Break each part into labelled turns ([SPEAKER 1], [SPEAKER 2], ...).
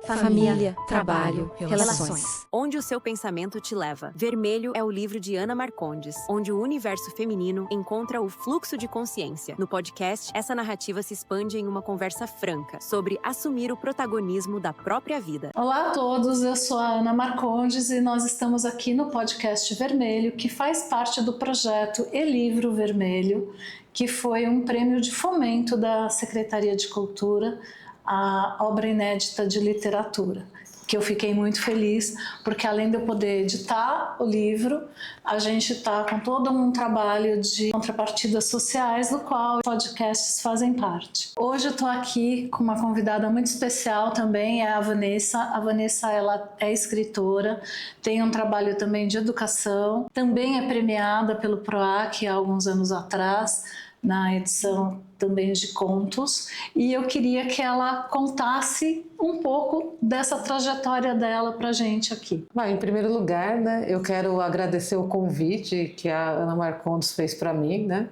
[SPEAKER 1] Família, trabalho, relações.
[SPEAKER 2] Onde o seu pensamento te leva. Vermelho é o livro de Ana Marcondes, onde o universo feminino encontra o fluxo de consciência. No podcast, essa narrativa se expande em uma conversa franca sobre assumir o protagonismo da própria vida.
[SPEAKER 3] Olá a todos, eu sou a Ana Marcondes e nós estamos aqui no podcast Vermelho, que faz parte do projeto E Livro Vermelho, que foi um prêmio de fomento da Secretaria de Cultura, a obra inédita de literatura, que eu fiquei muito feliz, porque além de eu poder editar o livro, a gente está com todo um trabalho de contrapartidas sociais, do qual podcasts fazem parte. Hoje eu estou aqui com uma convidada muito especial também, é a Vanessa. A Vanessa, ela é escritora, tem um trabalho também de educação, também é premiada pelo PROAC há alguns anos atrás, na edição também de contos, e eu queria que ela contasse um pouco dessa trajetória dela pra gente aqui.
[SPEAKER 4] Em primeiro lugar, né, eu quero agradecer o convite que a Ana Marcondes fez para mim, né?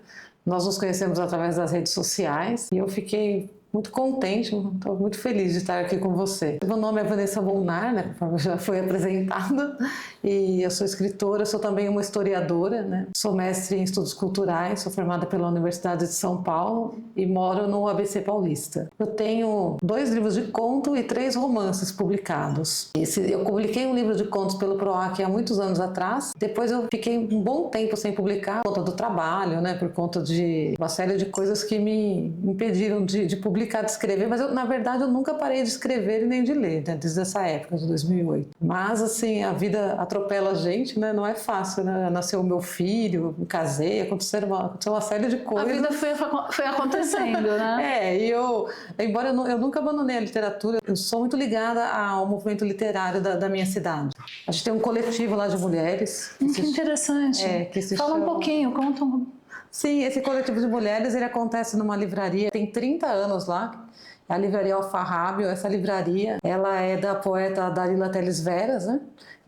[SPEAKER 4] Nós nos conhecemos através das redes sociais e eu fiquei muito contente, estou muito feliz de estar aqui com você. Meu nome é Vanessa Molnar, né, como já foi apresentada, e eu sou escritora, sou também uma historiadora, né? Sou mestre em estudos culturais, sou formada pela Universidade de São Paulo e moro no ABC Paulista. Eu tenho 2 livros de conto e 3 romances publicados. Eu publiquei um livro de contos pelo PROAC há muitos anos atrás, depois eu fiquei um bom tempo sem publicar, por conta do trabalho, né, por conta de uma série de coisas que me impediram de publicar, de escrever, mas na verdade eu nunca parei de escrever e nem de ler, né, desde essa época, de 2008. Mas assim, a vida atropela a gente, né, não é fácil, né? Nasceu o meu filho, me casei, aconteceu uma série de coisas.
[SPEAKER 3] A vida foi acontecendo, né?
[SPEAKER 4] E embora eu nunca abandonei a literatura, eu sou muito ligada ao movimento literário da minha cidade. A gente tem um coletivo lá de mulheres.
[SPEAKER 3] Que interessante. Fala um pouquinho, conta um.
[SPEAKER 4] Sim, esse coletivo de mulheres, ele acontece numa livraria, tem 30 anos lá, é a livraria Alfarrábio. Essa livraria, ela é da poeta Dalila Teles Veras, né?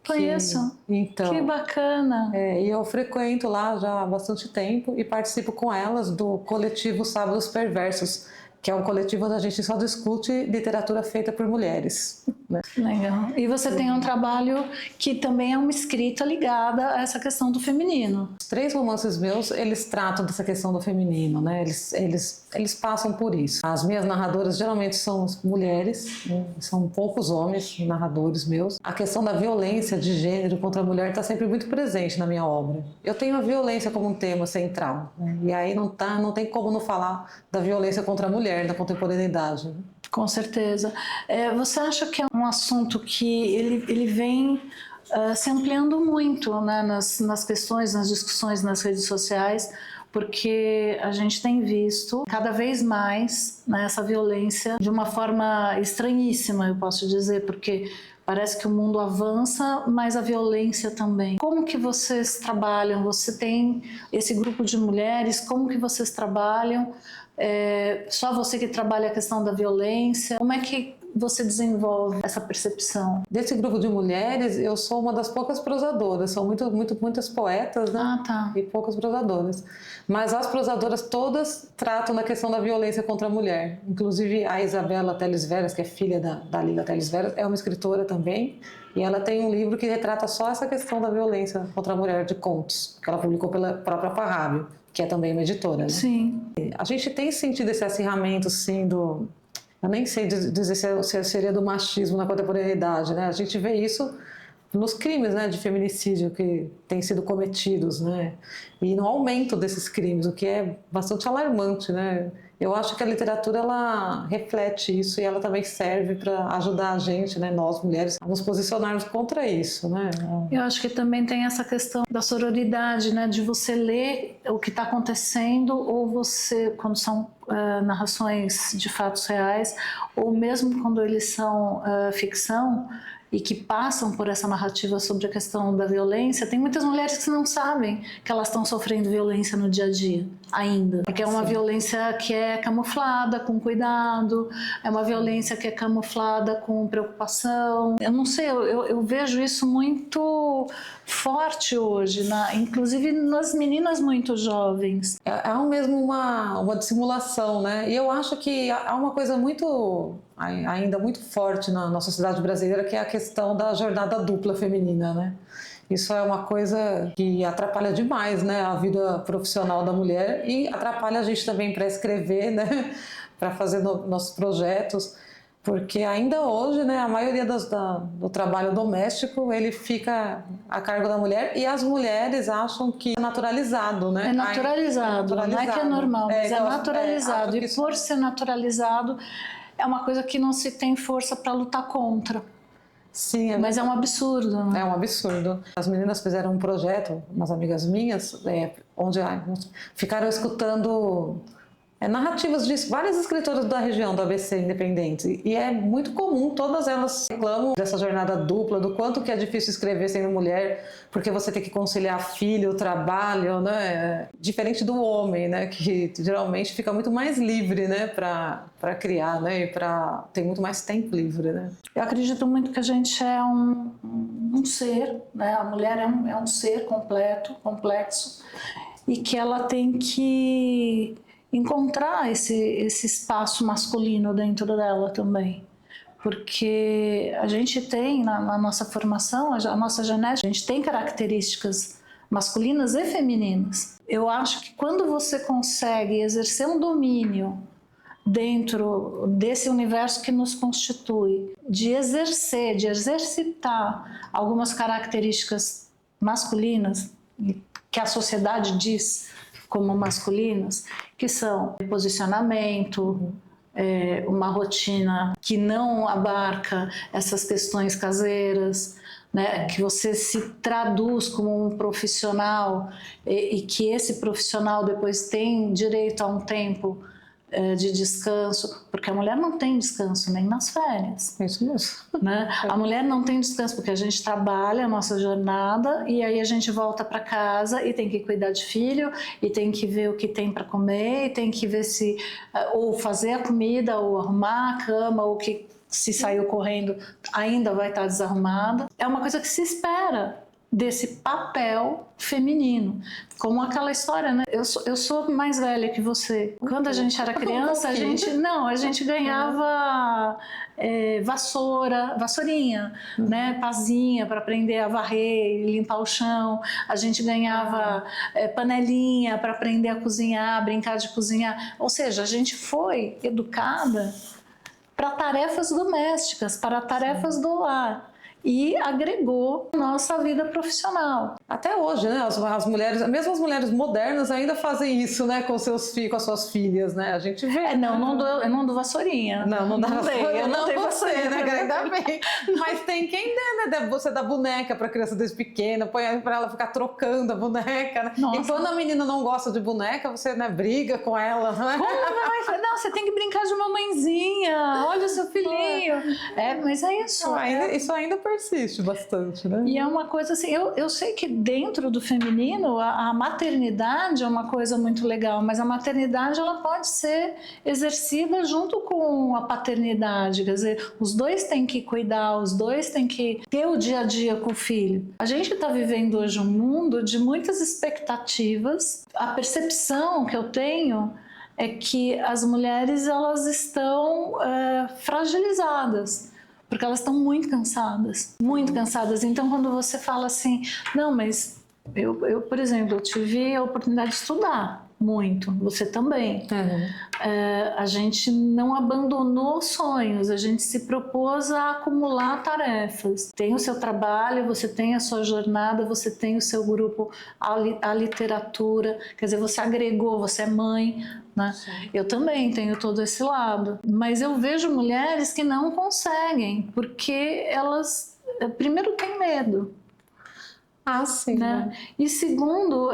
[SPEAKER 3] Conheço.
[SPEAKER 4] Então,
[SPEAKER 3] que bacana.
[SPEAKER 4] E eu frequento lá já há bastante tempo e participo com elas do coletivo Sábados Perversos, que é um coletivo onde a gente só discute literatura feita por mulheres, né?
[SPEAKER 3] Legal. E você tem um trabalho que também é uma escrita ligada a essa questão do feminino.
[SPEAKER 4] Os 3 romances meus, eles tratam dessa questão do feminino, né? Eles passam por isso. As minhas narradoras geralmente são mulheres, né? São poucos homens narradores meus. A questão da violência de gênero contra a mulher está sempre muito presente na minha obra. Eu tenho a violência como um tema central, né? E aí não tem como não falar da violência contra a mulher na contemporaneidade, né?
[SPEAKER 3] Com certeza. Você acha que é um assunto que ele vem se ampliando muito, né, nas questões, nas discussões nas redes sociais, porque a gente tem visto cada vez mais, né, essa violência de uma forma estranhíssima, eu posso dizer, porque parece que o mundo avança, mas a violência também. Como que vocês trabalham? Você tem esse grupo de mulheres, como que vocês trabalham? Só você que trabalha a questão da violência? Como é que você desenvolve essa percepção?
[SPEAKER 4] Desse grupo de mulheres, eu sou uma das poucas prosadoras. São muitas poetas, né?
[SPEAKER 3] Tá.
[SPEAKER 4] E poucas prosadoras. Mas as prosadoras todas tratam da questão da violência contra a mulher. Inclusive a Isabela Teles Veras, que é filha da Lila Teles Veras, é uma escritora também. E ela tem um livro que retrata só essa questão da violência contra a mulher, de contos, que ela publicou pela própria Farrábio, que é também uma editora, né?
[SPEAKER 3] Sim.
[SPEAKER 4] A gente tem sentido esse acirramento, sim, eu nem sei dizer se seria do machismo na contemporaneidade, né? A gente vê isso nos crimes, né, de feminicídio que têm sido cometidos, né? E no aumento desses crimes, o que é bastante alarmante, né? Eu acho que a literatura, ela reflete isso e ela também serve para ajudar a gente, né, nós mulheres, a nos posicionarmos contra isso, né?
[SPEAKER 3] Eu acho que também tem essa questão da sororidade, né, de você ler o que está acontecendo, ou você, quando são narrações de fatos reais, ou mesmo quando eles são ficção, e que passam por essa narrativa sobre a questão da violência, tem muitas mulheres que não sabem que elas estão sofrendo violência no dia a dia, ainda. Porque é uma violência que é camuflada com cuidado, é uma violência que é camuflada com preocupação. Eu não sei, eu vejo isso muito forte hoje, inclusive nas meninas muito jovens.
[SPEAKER 4] É mesmo uma dissimulação formação, né? E eu acho que há uma coisa ainda muito forte na sociedade brasileira, que é a questão da jornada dupla feminina, né? Isso é uma coisa que atrapalha demais, né, a vida profissional da mulher e atrapalha a gente também para escrever, né, para fazer nossos projetos, porque ainda hoje, né, a maioria do trabalho doméstico ele fica a cargo da mulher e as mulheres acham que é naturalizado, né?
[SPEAKER 3] É naturalizado, não é que é normal, mas é naturalizado. E por ser naturalizado, é uma coisa que não se tem força para lutar contra.
[SPEAKER 4] Sim,
[SPEAKER 3] mas é um absurdo, né?
[SPEAKER 4] É um absurdo. As meninas fizeram um projeto, umas amigas minhas, onde ficaram escutando narrativas de várias escritoras da região do ABC independente. E é muito comum, todas elas reclamam dessa jornada dupla, do quanto que é difícil escrever sendo mulher, porque você tem que conciliar filho, trabalho, né? Diferente do homem, né? Que geralmente fica muito mais livre, né? Para criar, né? E tem muito mais tempo livre, né?
[SPEAKER 3] Eu acredito muito que a gente é um ser, né? A mulher é um ser completo, complexo, e que ela tem que encontrar esse espaço masculino dentro dela também. Porque a gente tem, na nossa formação, a nossa genética, a gente tem características masculinas e femininas. Eu acho que quando você consegue exercer um domínio dentro desse universo que nos constitui, de exercitar algumas características masculinas, que a sociedade diz como masculinas, que são posicionamento, uma rotina que não abarca essas questões caseiras, né? Que você se traduz como um profissional e que esse profissional depois tem direito a um tempo de descanso, porque a mulher não tem descanso nem nas férias.
[SPEAKER 4] Isso mesmo.
[SPEAKER 3] Né? A mulher não tem descanso porque a gente trabalha a nossa jornada e aí a gente volta para casa e tem que cuidar de filho e tem que ver o que tem para comer e tem que ver se ou fazer a comida ou arrumar a cama ou que se saiu correndo ainda vai estar desarrumada. É uma coisa que se espera desse papel feminino, como aquela história, né? Eu sou mais velha que você. Quando a gente era criança, a gente ganhava vassourinha, né? Pazinha para aprender a varrer e limpar o chão. A gente ganhava panelinha para aprender a cozinhar, brincar de cozinhar. Ou seja, a gente foi educada para tarefas domésticas, para tarefas do lar. E agregou nossa vida profissional.
[SPEAKER 4] Até hoje, né? As mulheres, mesmo as mulheres modernas ainda fazem isso, né? Com seus filhos, com as suas filhas, né? A gente vê.
[SPEAKER 3] Eu não dou vassourinha.
[SPEAKER 4] Não dá vassourinha.
[SPEAKER 3] Eu não tenho vassourinha,
[SPEAKER 4] né? Ainda bem. Mas tem quem dê, né? Você dá boneca para criança desde pequena, põe para ela ficar trocando a boneca, né? E quando a menina não gosta de boneca, você, né, briga com ela, né?
[SPEAKER 3] Não, você tem que brincar de mamãezinha. Olha o seu filhinho. Mas é isso.
[SPEAKER 4] Isso ainda persiste bastante, né?
[SPEAKER 3] E é uma coisa assim, eu sei que dentro do feminino a maternidade é uma coisa muito legal, mas a maternidade ela pode ser exercida junto com a paternidade, quer dizer, os dois têm que cuidar, os dois têm que ter o dia a dia com o filho. A gente está vivendo hoje um mundo de muitas expectativas. A percepção que eu tenho é que as mulheres elas estão fragilizadas, porque elas estão muito cansadas, muito cansadas. Então, quando você fala assim, não, mas eu por exemplo, eu tive a oportunidade de estudar muito, você também. A gente não abandonou sonhos, a gente se propôs a acumular tarefas. Tem o seu trabalho, você tem a sua jornada, você tem o seu grupo, a literatura, quer dizer, você agregou, você é mãe, né? Eu também tenho todo esse lado, mas eu vejo mulheres que não conseguem, porque elas, primeiro, têm medo.
[SPEAKER 4] Sim.
[SPEAKER 3] Né? E segundo,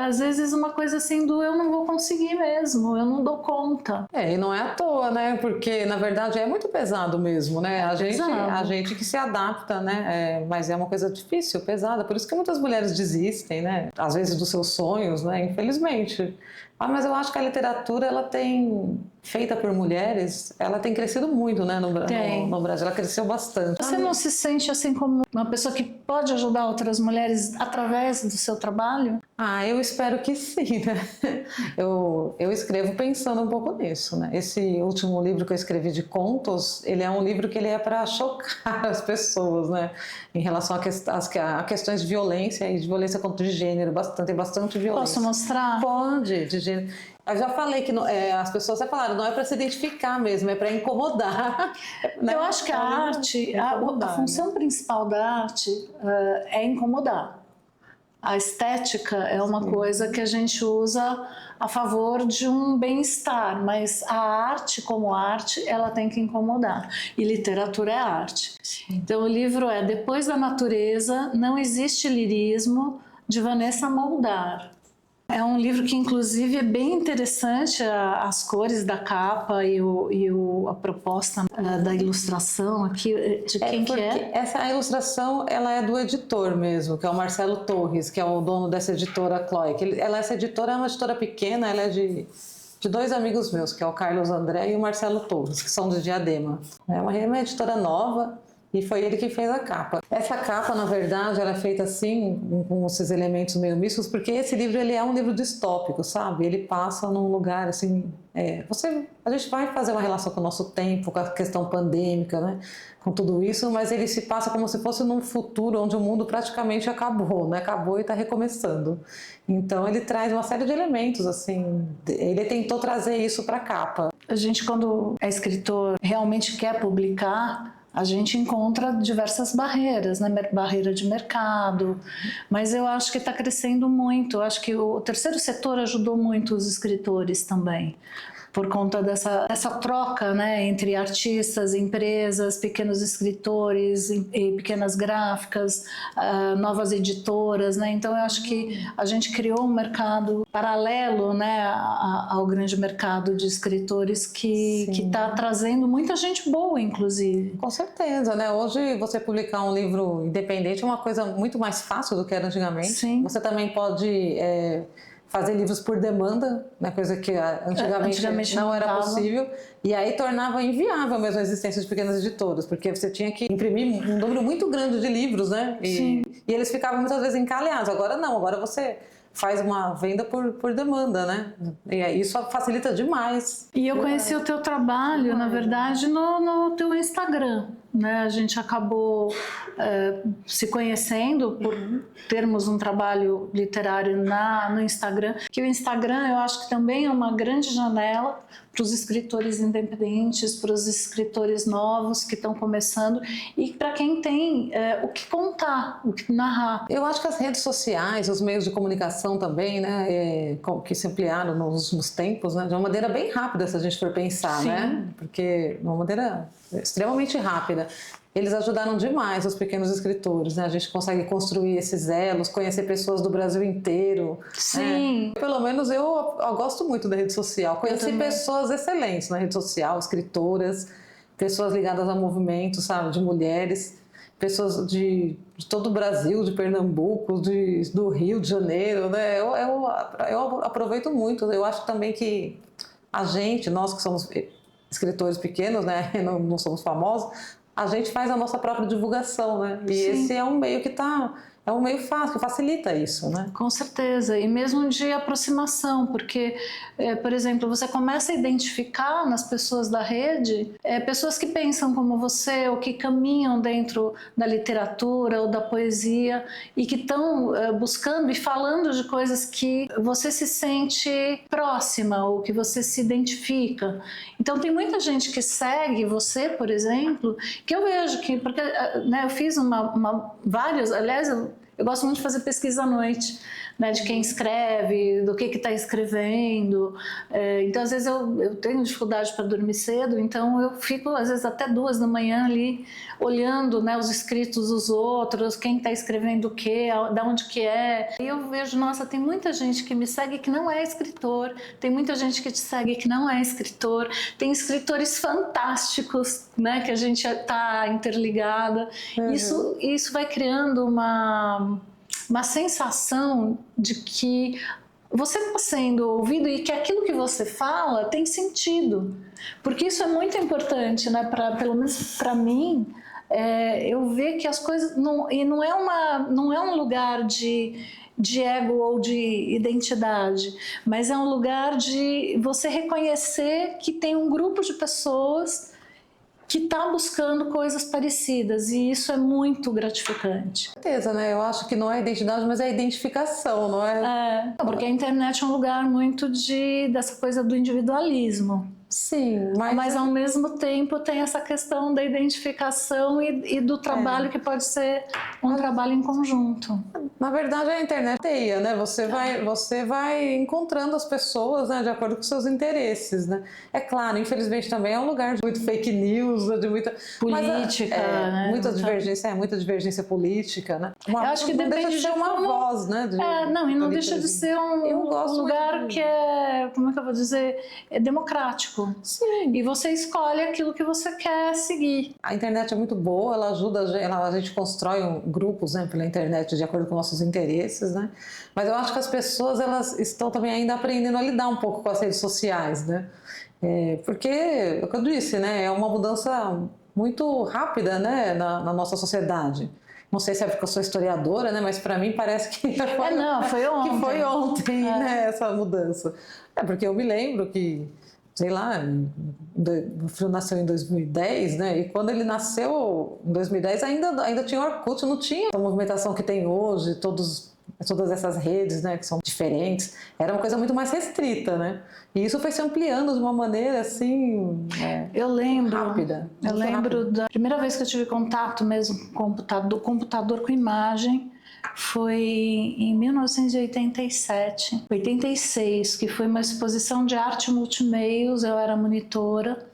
[SPEAKER 3] às vezes uma coisa assim do eu não vou conseguir mesmo, eu não dou conta.
[SPEAKER 4] E não é à toa, né? Porque na verdade é muito pesado mesmo, né? A gente que se adapta, né? Mas é uma coisa difícil, pesada. Por isso que muitas mulheres desistem, né? Às vezes dos seus sonhos, né? Infelizmente. Mas eu acho que a literatura, ela tem, feita por mulheres, ela tem crescido muito, né, no Brasil. Ela cresceu bastante.
[SPEAKER 3] Você não se sente assim como uma pessoa que pode ajudar outras mulheres através do seu trabalho?
[SPEAKER 4] Eu espero que sim, né? Eu escrevo pensando um pouco nisso, né? Esse último livro que eu escrevi de contos, ele é um livro que ele é para chocar as pessoas, né? Em relação a questões de violência e de violência contra o gênero, tem bastante violência.
[SPEAKER 3] Posso mostrar?
[SPEAKER 4] Pode, de gênero. Eu já falei que as pessoas já falaram, não é para se identificar mesmo, é para incomodar. Né?
[SPEAKER 3] Eu acho que a arte, a função principal da arte é incomodar. A estética é uma coisa que a gente usa a favor de um bem-estar, mas a arte como arte, ela tem que incomodar. E literatura é arte. Então o livro é Depois da Natureza, Não Existe Lirismo, de Vanessa Moldar. É um livro que, inclusive, é bem interessante, as cores da capa e a proposta da ilustração aqui, de quem que é?
[SPEAKER 4] Essa ilustração, ela é do editor mesmo, que é o Marcelo Torres, que é o dono dessa editora Chloe. Essa editora é uma editora pequena, ela é de dois amigos meus, que é o Carlos André e o Marcelo Torres, que são do Diadema. É uma editora nova. E foi ele que fez a capa. Essa capa, na verdade, ela é feita assim, com esses elementos meio místicos, porque esse livro ele é um livro distópico, sabe? Ele passa num lugar assim... a gente vai fazer uma relação com o nosso tempo, com a questão pandêmica, né? Com tudo isso, mas ele se passa como se fosse num futuro onde o mundo praticamente acabou, né? Acabou e está recomeçando. Então ele traz uma série de elementos, assim. Ele tentou trazer isso para a capa.
[SPEAKER 3] A gente, quando é escritor, realmente quer publicar... A gente encontra diversas barreiras, né? Barreira de mercado, mas eu acho que está crescendo muito. Eu acho que o terceiro setor ajudou muito os escritores também, por conta dessa troca, né, entre artistas, empresas, pequenos escritores, e pequenas gráficas, novas editoras, né? Então eu acho que a gente criou um mercado paralelo, né, ao grande mercado de escritores que está trazendo muita gente boa, inclusive.
[SPEAKER 4] Com certeza, né? Hoje você publicar um livro independente é uma coisa muito mais fácil do que era antigamente.
[SPEAKER 3] Sim.
[SPEAKER 4] Você também pode fazer livros por demanda, né? Coisa que antigamente não era possível, e aí tornava inviável mesmo a existência de pequenas editoras, porque você tinha que imprimir um número muito grande de livros, né? E eles ficavam muitas vezes encalhados. Agora não, agora você faz uma venda por demanda, né? E isso facilita demais.
[SPEAKER 3] E eu conheci o teu trabalho, na verdade, no teu Instagram, né? A gente acabou se conhecendo por termos um trabalho literário no Instagram, que o Instagram eu acho que também é uma grande janela para os escritores independentes, para os escritores novos que estão começando e para quem tem o que contar, o que narrar.
[SPEAKER 4] Eu acho que as redes sociais, os meios de comunicação também, né, que se ampliaram nos últimos tempos, né, de uma maneira bem rápida, se a gente for pensar, né, porque de uma maneira extremamente rápida. Eles ajudaram demais os pequenos escritores, né? A gente consegue construir esses elos, conhecer pessoas do Brasil inteiro.
[SPEAKER 3] Sim.
[SPEAKER 4] Pelo menos eu gosto muito da rede social. Conheci pessoas excelentes na rede social, escritoras, pessoas ligadas a movimentos, sabe, de mulheres, pessoas de todo o Brasil, de Pernambuco, do Rio de Janeiro, né? Eu aproveito muito. Eu acho também que nós que somos escritores pequenos, né? Não somos famosos, a gente faz a nossa própria divulgação, né? E esse é um meio é um meio fácil, que facilita isso, né?
[SPEAKER 3] Com certeza, e mesmo de aproximação, porque, por exemplo, você começa a identificar nas pessoas da rede pessoas que pensam como você, ou que caminham dentro da literatura ou da poesia, e que estão buscando e falando de coisas que você se sente próxima, ou que você se identifica. Então tem muita gente que segue você, por exemplo, que eu vejo que, porque né, eu fiz vários, aliás, eu gosto muito de fazer pesquisa à noite, né, de quem escreve, do que está escrevendo. Então, às vezes, eu tenho dificuldade para dormir cedo, então eu fico, às vezes, até 2 da manhã ali, olhando, né, os escritos dos outros, quem está escrevendo o quê, de onde que é. E eu vejo, nossa, tem muita gente que me segue que não é escritor, tem muita gente que te segue que não é escritor, tem escritores fantásticos, né, que a gente está interligada. Isso vai criando uma sensação de que você está sendo ouvido e que aquilo que você fala tem sentido. Porque isso é muito importante, né? Pelo menos para mim, eu ver que as coisas... não é um lugar de ego ou de identidade, mas é um lugar de você reconhecer que tem um grupo de pessoas que está buscando coisas parecidas, e isso é muito gratificante.
[SPEAKER 4] Com certeza, né? Eu acho que não é a identidade, mas é a identificação, não é?
[SPEAKER 3] Porque a internet é um lugar muito dessa coisa do individualismo.
[SPEAKER 4] Sim,
[SPEAKER 3] mas ao mesmo tempo tem essa questão da identificação e do trabalho que pode ser um trabalho em conjunto.
[SPEAKER 4] Na verdade, a internet teia, né? Você vai encontrando as pessoas, né, de acordo com seus interesses, né? É claro, infelizmente também é um lugar de muito fake news, de muita
[SPEAKER 3] política, né?
[SPEAKER 4] Muita divergência política, né?
[SPEAKER 3] Eu acho que depende de ser uma
[SPEAKER 4] voz, né?
[SPEAKER 3] E não deixa de ser um lugar que como é que eu vou dizer, é democrático.
[SPEAKER 4] Sim.
[SPEAKER 3] E você escolhe aquilo que você quer seguir.
[SPEAKER 4] A internet é muito boa, ela ajuda a gente constrói grupos, né, pela internet de acordo com nossos interesses, né? Mas eu acho que as pessoas elas estão também ainda aprendendo a lidar um pouco com as redes sociais, né? Porque, é o que eu disse, né, é uma mudança muito rápida, né, na nossa sociedade. Não sei se é porque eu sou historiadora, né, mas para mim parece que
[SPEAKER 3] foi ontem.
[SPEAKER 4] Que foi ontem, né, essa mudança. Porque eu me lembro que, sei lá, o filho nasceu em 2010, né? E quando ele nasceu em 2010 ainda tinha Orkut, não tinha a movimentação que tem hoje, todas essas redes, né, que são diferentes. Era uma coisa muito mais restrita, né? E isso foi se ampliando de uma maneira assim, rápida.
[SPEAKER 3] Eu lembro da primeira vez que eu tive contato mesmo com o computador com imagem. Foi em 1987, 86, que foi uma exposição de arte multimeios. Eu era monitora,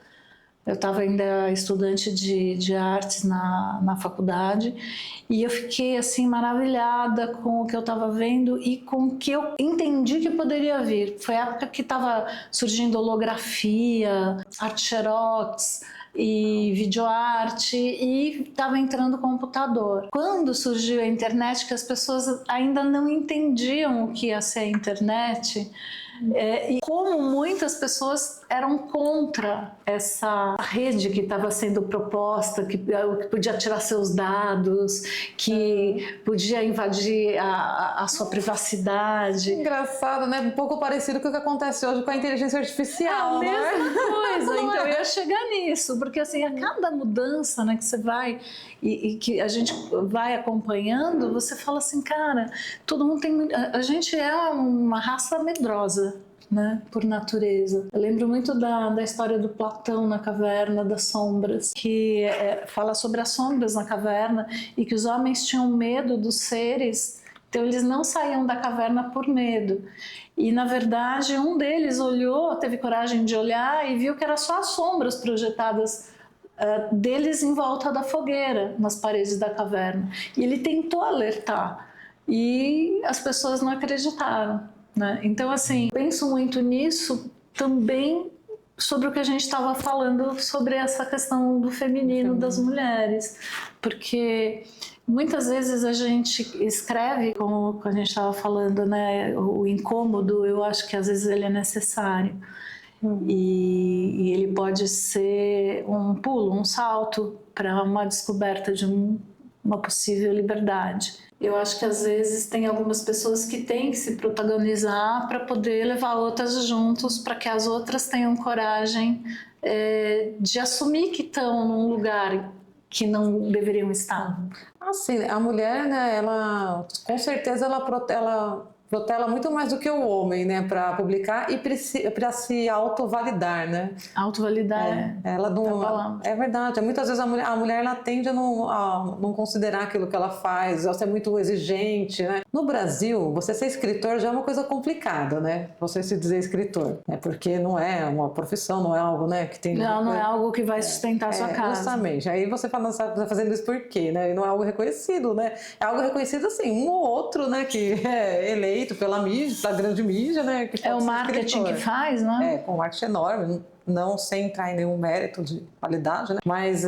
[SPEAKER 3] eu estava ainda estudante de artes na faculdade, e eu fiquei assim maravilhada com o que eu estava vendo e com o que eu entendi que poderia vir. Foi a época que estava surgindo holografia, arte xerox e videoarte, e estava entrando o computador. Quando surgiu a internet, que as pessoas ainda não entendiam o que ia ser a internet, e como muitas pessoas eram contra essa rede que estava sendo proposta, que podia tirar seus dados, que podia invadir a sua privacidade.
[SPEAKER 4] Engraçado, né? Um pouco parecido com o que acontece hoje com a inteligência artificial,
[SPEAKER 3] é a mesma coisa. Então
[SPEAKER 4] eu
[SPEAKER 3] ia chegar nisso, porque assim, a cada mudança, né, que você vai e que a gente vai acompanhando, você fala assim, cara, todo mundo a gente é uma raça medrosa, né, por natureza. Eu lembro muito da história do Platão na caverna das sombras, que fala sobre as sombras na caverna e que os homens tinham medo dos seres, então eles não saíam da caverna por medo. E na verdade um deles teve coragem de olhar e viu que eram só as sombras projetadas deles em volta da fogueira, nas paredes da caverna. E ele tentou alertar e as pessoas não acreditaram, né? Então, assim, penso muito nisso também sobre o que a gente estava falando sobre essa questão do feminino das mulheres, porque muitas vezes a gente escreve, como a gente estava falando, né, o incômodo, eu acho que às vezes ele é necessário. E ele pode ser um pulo, um salto para uma descoberta de uma possível liberdade. Eu acho que às vezes tem algumas pessoas que têm que se protagonizar para poder levar outras juntos, para que as outras tenham coragem de assumir que estão num lugar que não deveriam estar.
[SPEAKER 4] Assim, a mulher, né, ela com certeza ela protela muito mais do que o homem, né, para publicar e para se autovalidar, né?
[SPEAKER 3] Autovalidar
[SPEAKER 4] ela não, é verdade. Muitas vezes a mulher ela tende a não considerar aquilo que ela faz, ela ser muito exigente, né? No Brasil, você ser escritor já é uma coisa complicada, né? Você se dizer escritor, porque não é uma profissão, não é algo, né, que tem...
[SPEAKER 3] Não é algo que vai sustentar a sua casa.
[SPEAKER 4] Justamente. Aí você fala, você está fazendo isso por quê, né? E não é algo reconhecido, né? É algo reconhecido assim, um ou outro, né, que é eleito pela mídia, pela grande mídia, né? Que
[SPEAKER 3] é o marketing escritor. Que faz, né?
[SPEAKER 4] Com um marketing enorme, não sem entrar em nenhum mérito de qualidade, né? Mas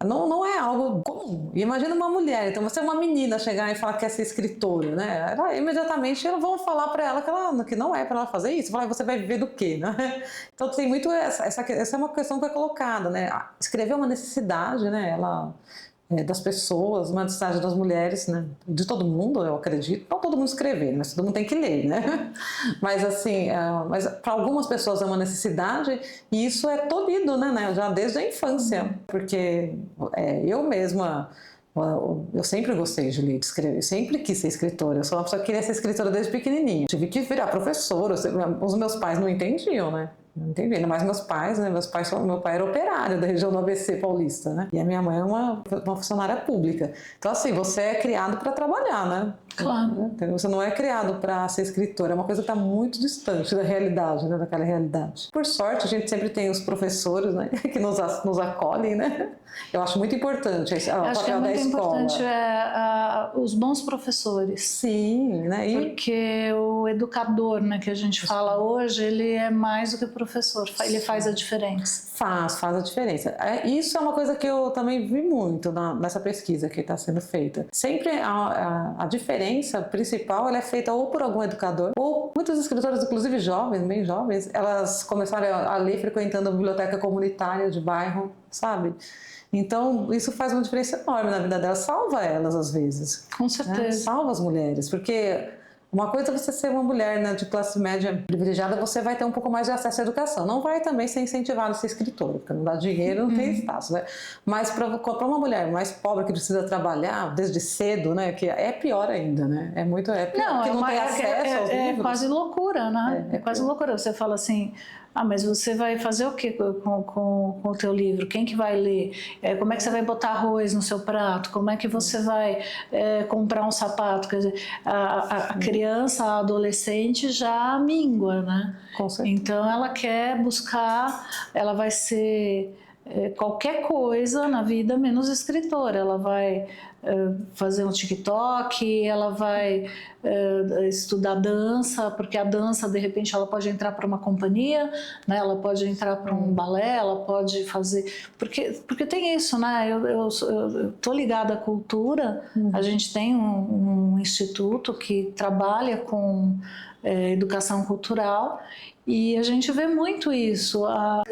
[SPEAKER 4] não é algo comum. E imagina uma mulher, então você é uma menina chegar e falar que quer ser escritora, né? Imediatamente vão falar para ela que não é para ela fazer isso. Falar, você vai viver do quê, né? Então tem muito essa é uma questão que é colocada, né? Escrever é uma necessidade, né? Das pessoas, uma necessidade das mulheres, né? De todo mundo, eu acredito. Não todo mundo escrever, mas todo mundo tem que ler, né? Mas assim, mas para algumas pessoas é uma necessidade e isso é tolhido, né? Já desde a infância, porque eu mesma, eu sempre gostei de ler, de escrever, sempre quis ser escritora. Eu sou uma pessoa que queria ser escritora desde pequenininha. Tive que virar professora, os meus pais não entendiam, né? Não entendi, ainda mais meus pais, né? Meu pai era operário da região do ABC paulista, né? E a minha mãe é uma funcionária pública. Então, assim, você é criado para trabalhar, né?
[SPEAKER 3] Claro.
[SPEAKER 4] Você não é criado para ser escritor, é uma coisa que está muito distante da realidade, né? Daquela realidade. Por sorte, a gente sempre tem os professores, né? Que nos acolhem, né? Eu acho muito importante o papel da escola.
[SPEAKER 3] Acho que é muito importante os bons professores.
[SPEAKER 4] Sim, né?
[SPEAKER 3] Porque o educador, né, que a gente fala hoje, ele é mais do que professor, ele faz a diferença.
[SPEAKER 4] Faz a diferença. Isso é uma coisa que eu também vi muito nessa pesquisa que está sendo feita. Sempre a diferença principal ela é feita ou por algum educador, ou muitos escritores, inclusive jovens, bem jovens, elas começaram a ler frequentando a biblioteca comunitária de bairro, sabe? Então, isso faz uma diferença enorme na vida delas, salva elas às vezes.
[SPEAKER 3] Com certeza.
[SPEAKER 4] Né? Salva as mulheres, porque uma coisa é você ser uma mulher, né, de classe média privilegiada, você vai ter um pouco mais de acesso à educação. Não vai também ser incentivada a ser escritora, porque não dá dinheiro, não tem status, né? Mas para uma mulher mais pobre que precisa trabalhar desde cedo, né, que é pior ainda, né? É pior, porque não tem acesso aos livros.
[SPEAKER 3] É quase loucura, né? É quase loucura. Você fala assim, mas você vai fazer o que com o teu livro? Quem que vai ler? Como é que você vai botar arroz no seu prato? Como é que você vai comprar um sapato? Quer dizer, a criança, a adolescente já míngua, né?
[SPEAKER 4] Com certeza.
[SPEAKER 3] Então ela quer buscar, ela vai ser qualquer coisa na vida menos escritora. Ela vai fazer um TikTok, ela vai estudar dança, porque a dança de repente ela pode entrar para uma companhia, né? Ela pode entrar para um balé, ela pode fazer, porque tem isso, né? Eu tô ligada à cultura. A gente tem um instituto que trabalha com educação cultural. E a gente vê muito isso.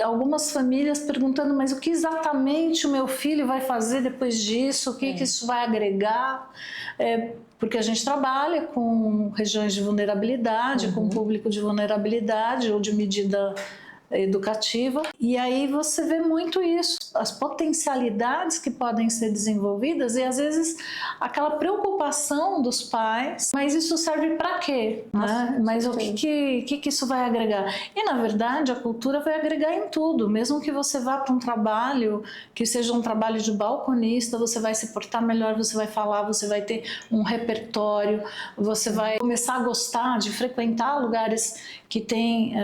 [SPEAKER 3] Algumas famílias perguntando, mas o que exatamente o meu filho vai fazer depois disso? O que isso vai agregar? Porque a gente trabalha com regiões de vulnerabilidade, com público de vulnerabilidade ou de medida educativa, e aí você vê muito isso, as potencialidades que podem ser desenvolvidas e às vezes aquela preocupação dos pais, mas isso serve para quê? Né? Mas o que isso vai agregar? E na verdade a cultura vai agregar em tudo, mesmo que você vá para um trabalho que seja um trabalho de balconista, você vai se portar melhor, você vai falar, você vai ter um repertório, você vai começar a gostar de frequentar lugares que têm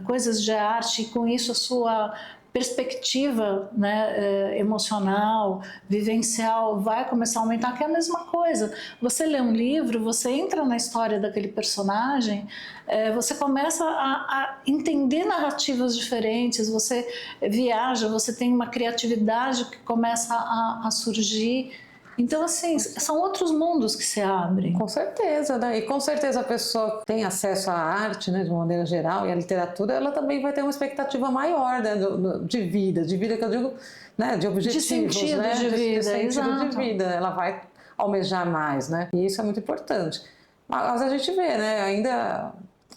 [SPEAKER 3] coisas de arte, e com isso a sua perspectiva, né, emocional, vivencial vai começar a aumentar, que é a mesma coisa. Você lê um livro, você entra na história daquele personagem, você começa a entender narrativas diferentes, você viaja, você tem uma criatividade que começa a surgir. Então, assim, são outros mundos que se abrem.
[SPEAKER 4] Com certeza, né? E com certeza a pessoa que tem acesso à arte, né, de uma maneira geral, e à literatura, ela também vai ter uma expectativa maior, né, de vida que eu digo, né, de objetivos,
[SPEAKER 3] de sentido,
[SPEAKER 4] né,
[SPEAKER 3] de vida,
[SPEAKER 4] de sentido
[SPEAKER 3] exato.
[SPEAKER 4] de vida. Ela vai almejar mais, né? E isso é muito importante. Mas a gente vê, né, ainda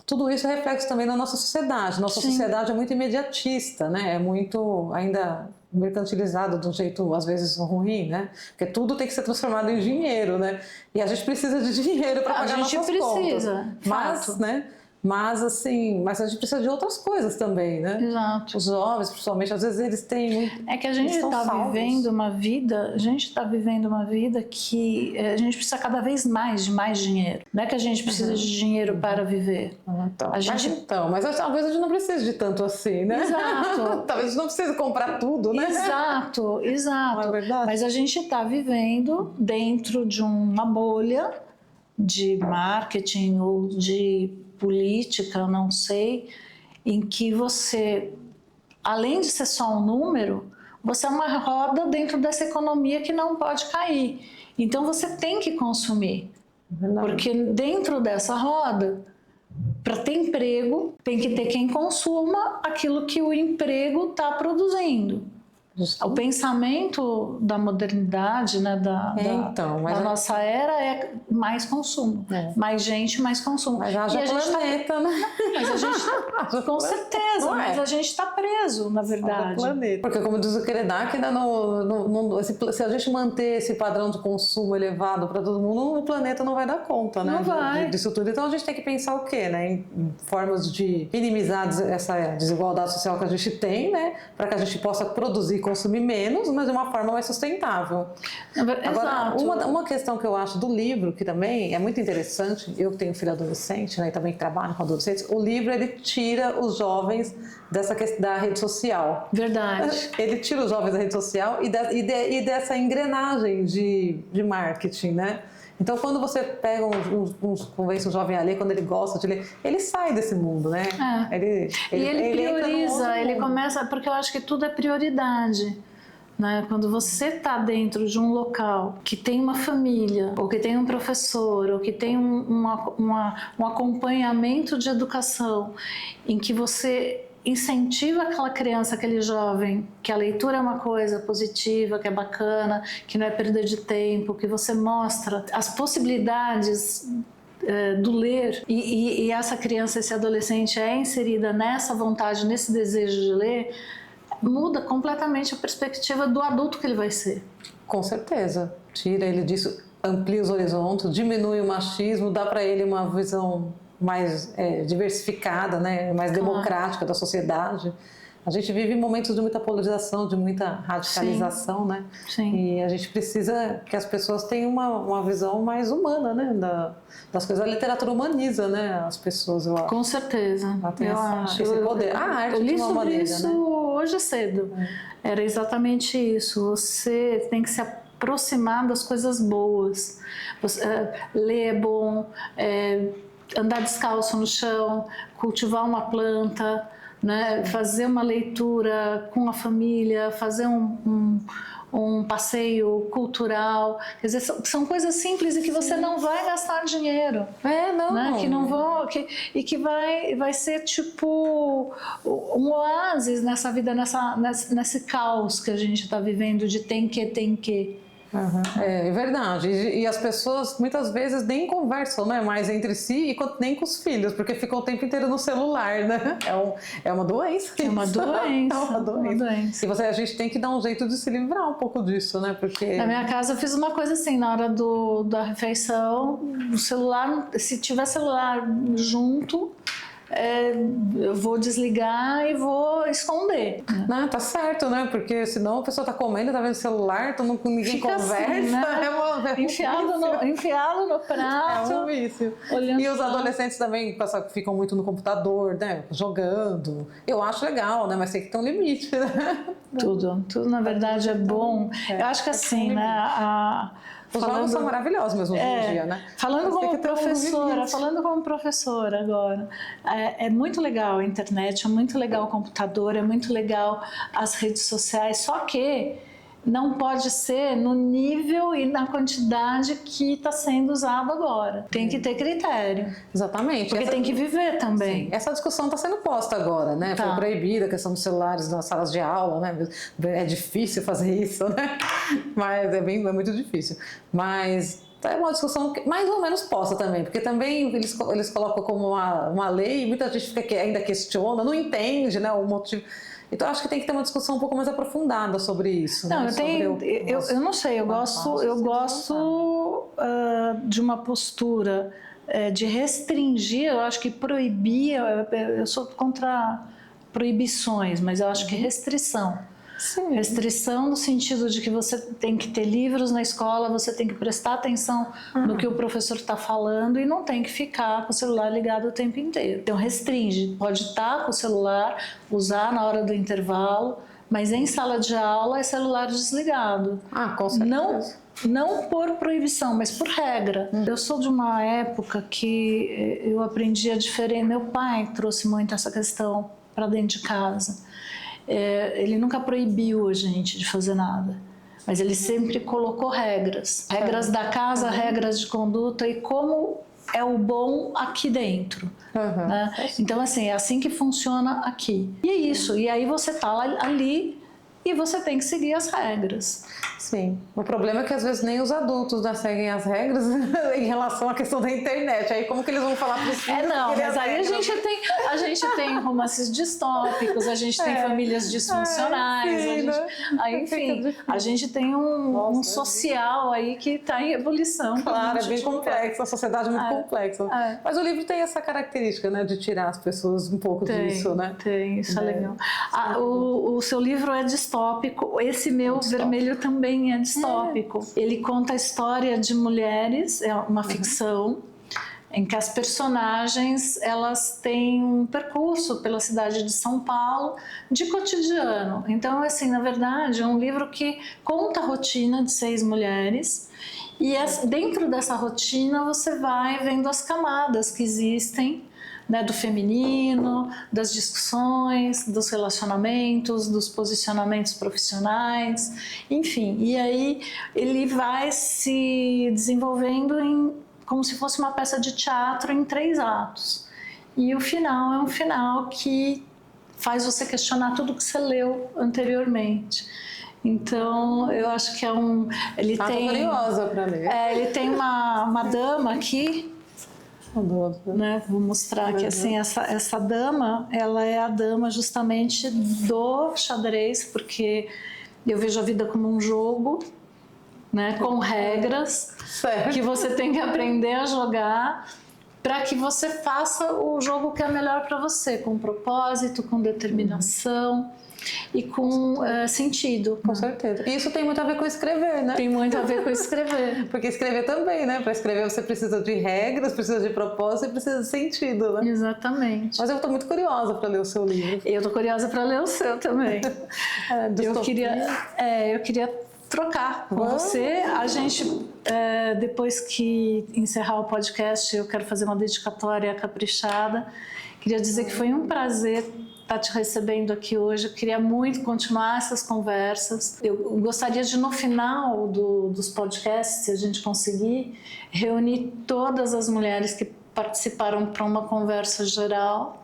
[SPEAKER 4] tudo isso é reflexo também da nossa sociedade. Nossa
[SPEAKER 3] Sim.
[SPEAKER 4] sociedade é muito imediatista, né? É muito ainda mercantilizado de um jeito às vezes ruim, né? Porque tudo tem que ser transformado em dinheiro, né? E a gente precisa de dinheiro para pagar nossas contas.
[SPEAKER 3] A gente precisa,
[SPEAKER 4] Mas, né? Mas assim, mas a gente precisa de outras coisas também, né?
[SPEAKER 3] Exato.
[SPEAKER 4] Os jovens, principalmente, às vezes eles têm muito.
[SPEAKER 3] É que a gente está vivendo uma vida, que a gente precisa cada vez mais de mais dinheiro. Não é que a gente precisa de dinheiro para viver.
[SPEAKER 4] Então,
[SPEAKER 3] Mas
[SPEAKER 4] talvez a gente não precise de tanto assim, né?
[SPEAKER 3] Exato.
[SPEAKER 4] Talvez a gente não precise comprar tudo, né?
[SPEAKER 3] Exato.
[SPEAKER 4] Não é verdade?
[SPEAKER 3] Mas a gente está vivendo dentro de uma bolha de marketing ou de política, não sei, em que você, além de ser só um número, você é uma roda dentro dessa economia que não pode cair. Então você tem que consumir. Porque dentro dessa roda, para ter emprego, tem que ter quem consuma aquilo que o emprego está produzindo. O pensamento da modernidade, né, da nossa era é mais consumo. Mais gente, mais consumo.
[SPEAKER 4] Mas haja planeta, né?
[SPEAKER 3] Mas a gente, com certeza, mas a gente está preso, na verdade.
[SPEAKER 4] Porque, como diz o Krenak, se a gente manter esse padrão de consumo elevado para todo mundo, o planeta não vai dar conta, né?
[SPEAKER 3] Não vai.
[SPEAKER 4] Disso tudo. Então a gente tem que pensar o quê, né? Em formas de minimizar essa desigualdade social que a gente tem, né? Para que a gente possa produzir consumir menos, mas de uma forma mais sustentável. Agora, uma questão que eu acho do livro, que também é muito interessante, eu que tenho filho adolescente, né, e também trabalho com adolescentes, o livro ele tira os jovens dessa questão da rede social.
[SPEAKER 3] Verdade.
[SPEAKER 4] Ele tira os jovens da rede social e dessa engrenagem de marketing, né? Então, quando você pega convence um jovem a ler, quando ele gosta de ler, ele sai desse mundo, né?
[SPEAKER 3] Ele prioriza, ele começa... Porque eu acho que tudo é prioridade. Né? Quando você está dentro de um local que tem uma família, ou que tem um professor, ou que tem um acompanhamento de educação, em que você incentiva aquela criança, aquele jovem, que a leitura é uma coisa positiva, que é bacana, que não é perda de tempo, que você mostra as possibilidades do ler, e essa criança, esse adolescente é inserida nessa vontade, nesse desejo de ler, muda completamente a perspectiva do adulto que ele vai ser.
[SPEAKER 4] Com certeza. Tira ele disso, amplia os horizontes, diminui o machismo, dá para ele uma visão mais diversificada, né? Mais democrática da sociedade. A gente vive momentos de muita polarização, de muita radicalização, né?
[SPEAKER 3] Sim.
[SPEAKER 4] E a gente precisa que as pessoas tenham uma visão mais humana, né? Das coisas. A literatura humaniza, né? As pessoas, eu acho.
[SPEAKER 3] Com certeza.
[SPEAKER 4] Eu acho. Esse poder. A arte,
[SPEAKER 3] eu li
[SPEAKER 4] de uma
[SPEAKER 3] sobre
[SPEAKER 4] maneira,
[SPEAKER 3] isso,
[SPEAKER 4] né?
[SPEAKER 3] hoje cedo. Era exatamente isso. Você tem que se aproximar das coisas boas. Ler é bom, andar descalço no chão, cultivar uma planta, né? Fazer uma leitura com a família, fazer um passeio cultural. Quer dizer, são coisas simples e que você não vai gastar dinheiro.
[SPEAKER 4] Não.
[SPEAKER 3] Né? Que não vão, e que vai ser tipo um oásis nessa vida, nesse caos que a gente está vivendo de tem que.
[SPEAKER 4] É verdade. E as pessoas muitas vezes nem conversam, né, mais entre si e nem com os filhos, porque ficam o tempo inteiro no celular, né? É uma doença.
[SPEAKER 3] É uma doença.
[SPEAKER 4] É uma doença. E a gente tem que dar um jeito de se livrar um pouco disso, né? Porque...
[SPEAKER 3] Na minha casa eu fiz uma coisa assim, na hora da refeição, o celular, se tiver celular junto, eu vou desligar e vou esconder.
[SPEAKER 4] Não, tá certo, né? Porque senão a pessoa tá comendo, tá vendo celular, então ninguém
[SPEAKER 3] fica
[SPEAKER 4] conversa. Assim,
[SPEAKER 3] né? Enfiado no prato.
[SPEAKER 4] É um vício. E os adolescentes também ficam muito no computador, né? Jogando. Eu acho legal, né? Mas tem que ter um limite, né?
[SPEAKER 3] Tudo na verdade é bom. Eu acho que assim, né?
[SPEAKER 4] Os jogos são maravilhosos mesmo hoje em dia, né?
[SPEAKER 3] Falando como professora agora, é muito legal a internet, é muito legal o computador, é muito legal as redes sociais, só que não pode ser no nível e na quantidade que está sendo usado agora. Tem que ter critério.
[SPEAKER 4] Exatamente.
[SPEAKER 3] Porque tem que viver também.
[SPEAKER 4] Sim. Essa discussão está sendo posta agora, né? Foi proibida a questão dos celulares nas salas de aula, né? É difícil fazer isso, né? Mas é muito difícil. Mas é uma discussão mais ou menos posta também, porque também eles colocam como uma lei e muita gente ainda questiona, não entende, né, o motivo. Então, acho que tem que ter uma discussão um pouco mais aprofundada sobre isso.
[SPEAKER 3] Não,
[SPEAKER 4] né?
[SPEAKER 3] Eu não sei, eu gosto de uma postura de restringir, eu acho que proibir, eu sou contra proibições, mas eu acho que restrição.
[SPEAKER 4] Sim.
[SPEAKER 3] Restrição no sentido de que você tem que ter livros na escola, você tem que prestar atenção no que o professor está falando e não tem que ficar com o celular ligado o tempo inteiro. Então restringe, pode estar com o celular, usar na hora do intervalo, mas em sala de aula é celular desligado.
[SPEAKER 4] Com certeza.
[SPEAKER 3] Não por proibição, mas por regra. Eu sou de uma época que eu aprendi a diferença. Meu pai trouxe muito essa questão para dentro de casa. ele nunca proibiu a gente de fazer nada, mas ele sempre colocou regras da casa, regras de conduta e como é o bom aqui dentro. Né? Então, assim, é assim que funciona aqui. E é isso. E aí você tá ali e você tem que seguir as regras.
[SPEAKER 4] Sim. O problema é que às vezes nem os adultos seguem as regras em relação à questão da internet. Aí como que eles vão falar para os filhos?
[SPEAKER 3] Não, mas aí a gente tem romances distópicos, a gente tem famílias disfuncionais, a gente tem um social aí que está em ebulição.
[SPEAKER 4] Claro, é bem complexo, a sociedade é muito complexa. Mas o livro tem essa característica, né, de tirar as pessoas um pouco disso, né?
[SPEAKER 3] Tem, isso é legal. O seu livro é distópico, esse meu Vermelho também é distópico. Ele conta a história de mulheres, é uma ficção, em que as personagens elas têm um percurso pela cidade de São Paulo de cotidiano. Então, assim, na verdade, é um livro que conta a rotina de 6 mulheres e dentro dessa rotina você vai vendo as camadas que existem, né, do feminino, das discussões, dos relacionamentos, dos posicionamentos profissionais, enfim. E aí ele vai se desenvolvendo como se fosse uma peça de teatro em 3 atos. E o final é um final que faz você questionar tudo que você leu anteriormente. Então, eu acho que é ele tem...
[SPEAKER 4] curiosa para ler.
[SPEAKER 3] Ele tem uma dama aqui, né? Vou mostrar aqui, assim, essa dama, ela é a dama justamente do xadrez, porque eu vejo a vida como um jogo, né? Com regras, que você tem que aprender a jogar para que você faça o jogo que é melhor para você, com propósito, com determinação e com sentido.
[SPEAKER 4] Com certeza. E isso tem muito a ver com escrever, né?
[SPEAKER 3] Tem muito a ver com escrever.
[SPEAKER 4] Porque escrever também, né? Para escrever você precisa de regras, precisa de propósito e precisa de sentido, né?
[SPEAKER 3] Exatamente.
[SPEAKER 4] Mas eu estou muito curiosa para ler o seu livro.
[SPEAKER 3] Eu estou curiosa para ler o seu também. Eu queria trocar com você. A gente, depois que encerrar o podcast, eu quero fazer uma dedicatória caprichada. Queria dizer que foi um prazer estar te recebendo aqui hoje. Eu queria muito continuar essas conversas. Eu gostaria de, no final dos podcasts, se a gente conseguir, reunir todas as mulheres que participaram para uma conversa geral,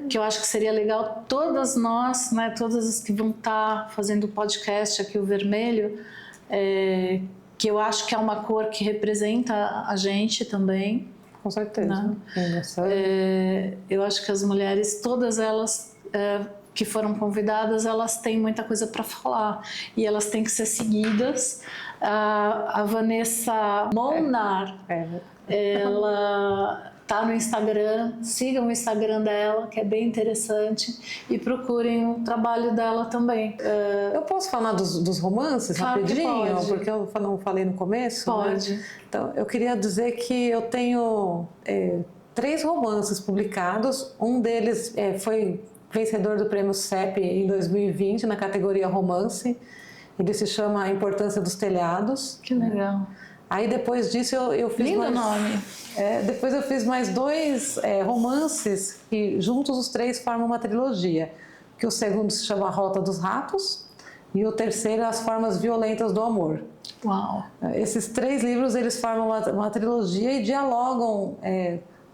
[SPEAKER 3] que eu acho que seria legal todas nós, né, todas as que vão estar fazendo o podcast aqui, o vermelho, que eu acho que é uma cor que representa a gente também.
[SPEAKER 4] Com certeza.
[SPEAKER 3] Eu acho que as mulheres, todas elas que foram convidadas, elas têm muita coisa para falar e elas têm que ser seguidas. A Vanessa Molnar, ela tá no Instagram, sigam o Instagram dela, que é bem interessante, e procurem o trabalho dela também.
[SPEAKER 4] Eu posso falar dos romances,
[SPEAKER 3] claro,
[SPEAKER 4] rapidinho?
[SPEAKER 3] Pode.
[SPEAKER 4] Porque eu não falei no começo.
[SPEAKER 3] Pode.
[SPEAKER 4] Né? Então, eu queria dizer que eu tenho 3 romances publicados. Um deles foi vencedor do prêmio CEP em 2020, na categoria romance. Ele se chama A Importância dos Telhados.
[SPEAKER 3] Que legal.
[SPEAKER 4] Aí depois disso eu fiz
[SPEAKER 3] Lindo nome.
[SPEAKER 4] Depois eu fiz mais 2 romances que juntos os 3 formam uma trilogia. Que o segundo se chama A Rota dos Ratos e o terceiro As Formas Violentas do Amor.
[SPEAKER 3] Uau!
[SPEAKER 4] Esses 3 livros eles formam uma trilogia e dialogam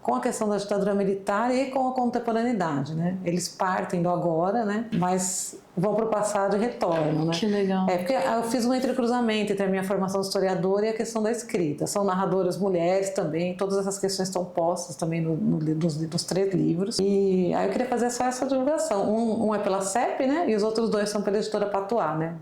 [SPEAKER 4] com a questão da ditadura militar e com a contemporaneidade, né? Eles partem do agora, né? Mas vão para o passado e retornam, né?
[SPEAKER 3] Que legal.
[SPEAKER 4] Porque eu fiz um entrecruzamento entre a minha formação de historiadora e a questão da escrita. São narradoras mulheres também, todas essas questões estão postas também nos 3 livros. E aí eu queria fazer só essa divulgação. Um é pela CEP, né? E os outros 2 são pela editora Patuá, né?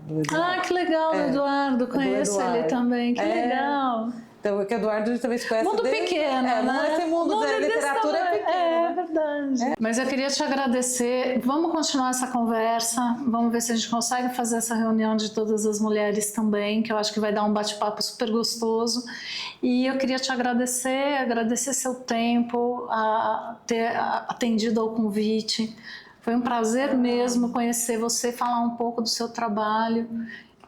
[SPEAKER 3] Que legal, Eduardo. Conheço ele também. Que legal.
[SPEAKER 4] Então, o Eduardo a gente também se conhece
[SPEAKER 3] mundo pequeno, né?
[SPEAKER 4] Esse mundo da literatura é pequeno.
[SPEAKER 3] É verdade. Mas eu queria te agradecer. Vamos continuar essa conversa. Vamos ver se a gente consegue fazer essa reunião de todas as mulheres também, que eu acho que vai dar um bate-papo super gostoso. E eu queria te agradecer seu tempo, a ter atendido ao convite. Foi um prazer mesmo conhecer você, falar um pouco do seu trabalho.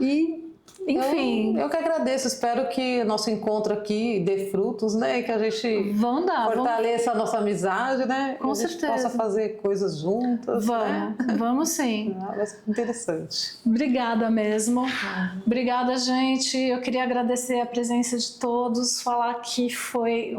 [SPEAKER 3] E Enfim.
[SPEAKER 4] Eu que agradeço, espero que nosso encontro aqui dê frutos, né? Que a gente fortaleça a nossa amizade, né?
[SPEAKER 3] Com
[SPEAKER 4] certeza. Que a gente possa fazer coisas juntas.
[SPEAKER 3] Vamos sim.
[SPEAKER 4] Vai ser interessante.
[SPEAKER 3] Obrigada mesmo. Obrigada, gente. Eu queria agradecer a presença de todos, falar que foi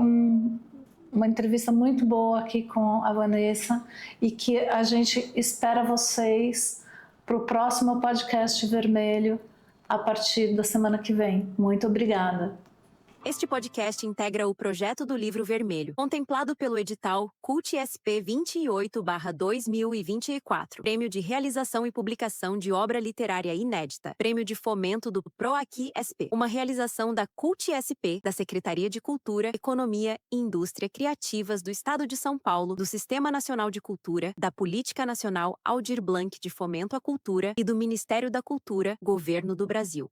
[SPEAKER 3] uma entrevista muito boa aqui com a Vanessa e que a gente espera vocês para o próximo podcast Vermelho a partir da semana que vem. Muito obrigada.
[SPEAKER 2] Este podcast integra o projeto do Livro Vermelho, contemplado pelo edital CULT SP 28/2024, Prêmio de Realização e Publicação de Obra Literária Inédita, Prêmio de Fomento do PROAQUI SP, uma realização da CULT SP, da Secretaria de Cultura, Economia e Indústria Criativas do Estado de São Paulo, do Sistema Nacional de Cultura, da Política Nacional Aldir Blanc de Fomento à Cultura e do Ministério da Cultura, Governo do Brasil.